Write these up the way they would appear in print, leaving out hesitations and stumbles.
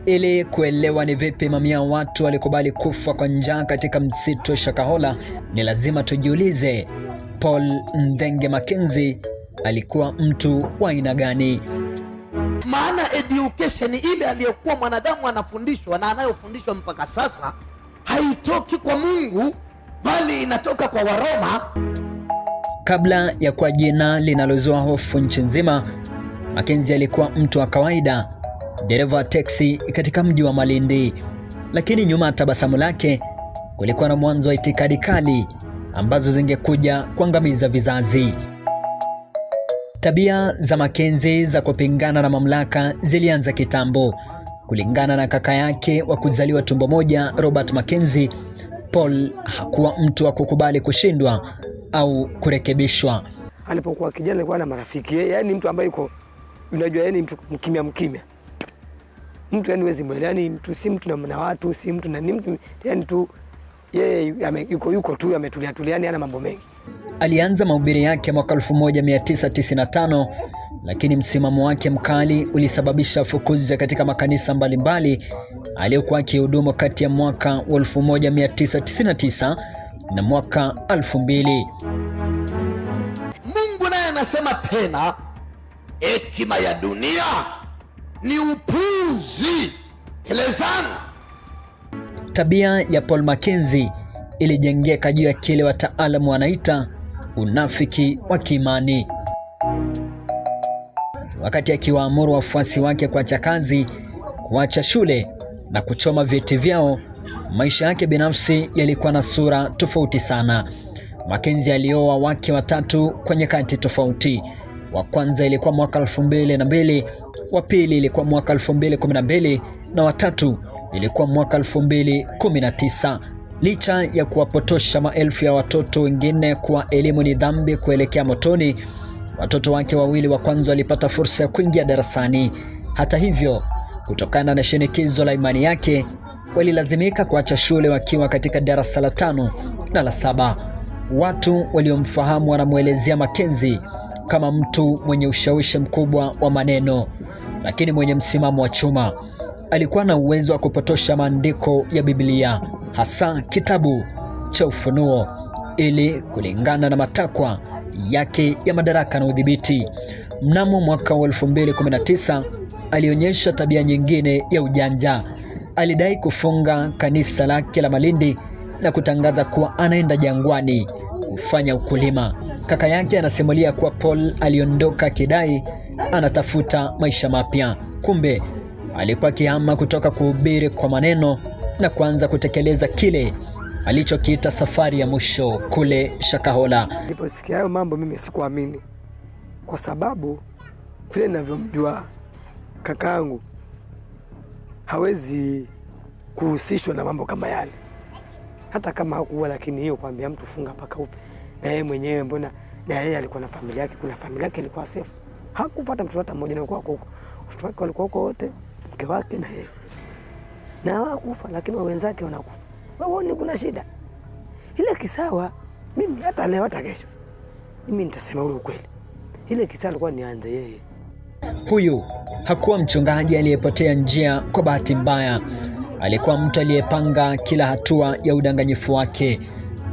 Ili kuelewa ni vipi mamia watu walikubali kufa kwa njaa katika msitu wa Shakahola, ni lazima tujiulize, Paul Nthenge Mackenzie alikuwa mtu wa aina gani? Maana education ile aliyokuwa mwanadamu anafundishwa na anayofundishwa mpaka sasa haitoki kwa Mungu bali inatoka kwa Waroma. Kabla ya kuwa jina linalozua hofu nchi nzima, Mackenzie alikuwa mtu wa kawaida, dereva wa teksi katika mji wa Malindi. Lakini nyuma ya tabasamu lake kulikuwa na mwanzo wa itikadi kali ambazo zingekuja kuangamiza vizazi. Tabia za Mackenzie za kupingana na mamlaka zilianza kitambo. Kulingana na kaka yake wa kuzaliwa tumbo moja, Robert Mackenzie, Paul hakuwa mtu wa kukubali kushindwa au kurekebishwa. Alipokuwa kijana alikuwa na marafiki, yani mtu ambaye yuko unajua, yani mtu mkimya. Mtu yani wezi mwele, yani mtu si mtu na watu, si mtu na ni mtu, yani tu yeye yuko tu ametulia, yani ana mambo mengi. Alianza mahubiri yake mwaka 1995, lakini msimamo wake mkali ulisababisha fukuzi katika makanisa mbalimbali aliyokuwa akihudumu kati ya mwaka 1999 na mwaka 2000. Mungu naye anasema tena, hekima ya dunia ni upuzi. Elezana. Tabia ya Paul Mackenzie ilijengeka juu ya kile wataalamu wanaita unafiki wa kiimani. Wakati akiwaamuru wafuasi wake kuacha kazi, kuacha shule na kuchoma vyeti vyao, maisha yake binafsi yalikuwa na sura tofauti sana. Mackenzie alioa wake watatu kwa nyakati tofauti. Wa kwanza ilikuwa mwaka 2002, wa pili ilikuwa mwaka 2012 na watatu ilikuwa mwaka 2019. Licha ya kuwapotosha maelfu ya watoto wengine kuwa elimu ni dhambi kuelekea motoni, watoto wake wawili wa kwanza walipata fursa ya kuingia darasani. Hata hivyo, kutokana na shinikizo la imani yake, walilazimika kuacha shule wakiwa katika darasa la 5 na la 7. Watu waliomfahamu wanamuelezea Mackenzie kama mtu mwenye ushawishi mkubwa wa maneno, lakini mwenye msimamo wa chuma. Alikuwa na uwezo wa kupotosha maandiko ya Biblia, hasa kitabu cha Ufunuo, ili kulingana na matakwa yake ya madaraka na udhibiti. Mnamo mwaka 2019 alionyesha tabia nyingine ya ujanja. Alidai kufunga kanisa lake la Malindi na kutangaza kuwa anaenda jangwani kufanya ukulima. Kaka yake anasimulia kuwa Paul aliondoka akidai anatafuta maisha mapya. Kumbe alikuwa akihama kutoka kuhubiri kwa maneno na kuanza kutekeleza kile alichokiita safari ya mwisho kule Shakahola. Niliposikia hayo mambo mimi sikuamini, kwa sababu vile ninavyomjua kakaangu hawezi kuhusishwa na mambo kama yale, hata kama hakuwa. Lakini hiyo kwambia mtu funga mpaka ufe, na yeye mwenyewe mbona, na yeye alikuwa na familia yake, kuna familia yake ilikuwa safe, hakufuata mtoto hata mmoja, na kwa huko watoto wake walikuwa huko wote, mke wake na yeye, na hawakufa, lakini wenzake wanakufa. Waone kuna shida ile kisawa. Mimi hata leo hata kesho mimi nitasema ule ukweli, ile kisawa alikuwa nianze yeye. Huyu hakuwa mchungaji aliyepotea njia kwa bahati mbaya. Alikuwa mtu aliyepanga kila hatua ya udanganyifu wake,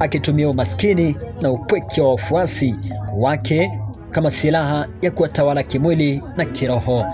akitumia umaskini na upweke wa wafuasi wake kama silaha ya kuwatawala kimwili na kiroho.